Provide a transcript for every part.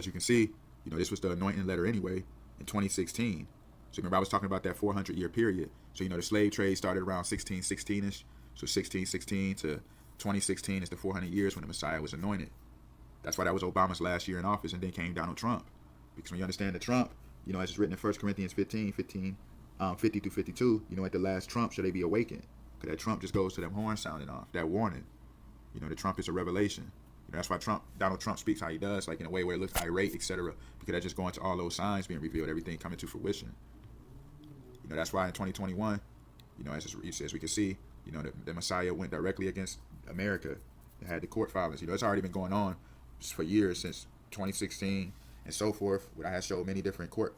as you can see, this was the anointing letter anyway in 2016. So remember I was talking about that 400-year period. So the slave trade started around 1616ish. So 1616 to 2016 is the 400 years when the Messiah was anointed. That's why that was Obama's last year in office, and then came Donald Trump. Because when you understand that Trump, as it's written in 1 Corinthians 15, 50 through 52, at the last trump shall they be awakened. Because that trump just goes to them horns sounding off, that warning. The trump is a revelation. That's why Donald Trump speaks how he does, like in a way where it looks irate, etc. Because that's just going to all those signs being revealed, everything coming to fruition. That's why in 2021, as we can see, the Messiah went directly against America. It had the court filings. It's already been going on for years, since 2016 and so forth. I had showed many different court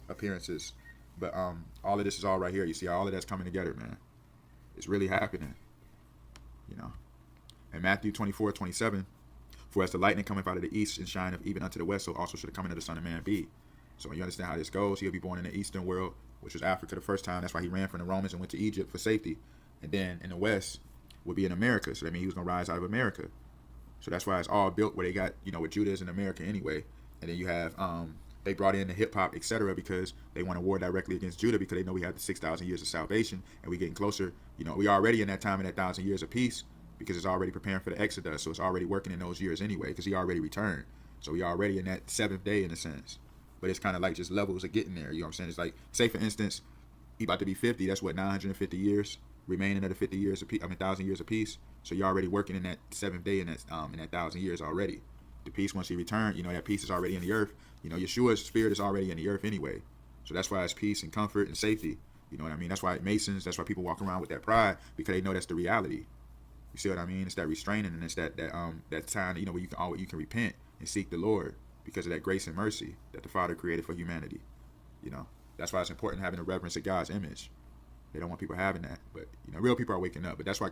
appearances, but all of this is all right here. You see all of that's coming together, man. It's really happening. In Matthew 24:27, for as the lightning cometh out of the east and shineth even unto the west, so also should the coming of the Son of Man be. So when you understand how this goes, he'll be born in the eastern world, which was Africa the first time. That's why he ran from the Romans and went to Egypt for safety. And then in the west would be in America. So that means he was going to rise out of America. So that's why it's all built where they got, what Judah is in America anyway. And then you have, they brought in the hip hop, etc., because they want to war directly against Judah, because they know we have the 6,000 years of salvation and we getting closer. We already in that time, in that 1,000 years of peace, because it's already preparing for the Exodus. So it's already working in those years anyway, because he already returned. So we already in that seventh day in a sense. But it's kind of like just levels of getting there. You know what I'm saying? It's like, say for instance, he about to be 50. That's what, 950 years remaining of the 50 years of 1,000 years of peace. So you're already working in that seventh day in that 1,000 years already. The peace, once he returned, that peace is already in the earth. Yeshua's spirit is already in the earth anyway. So that's why it's peace and comfort and safety. You know what I mean? That's why Masons, that's why people walk around with that pride, because they know that's the reality. You see what I mean? It's that restraining, and it's that time, where you can repent and seek the Lord because of that grace and mercy that the Father created for humanity. That's why it's important having a reverence of God's image. They don't want people having that, but real people are waking up. But that's why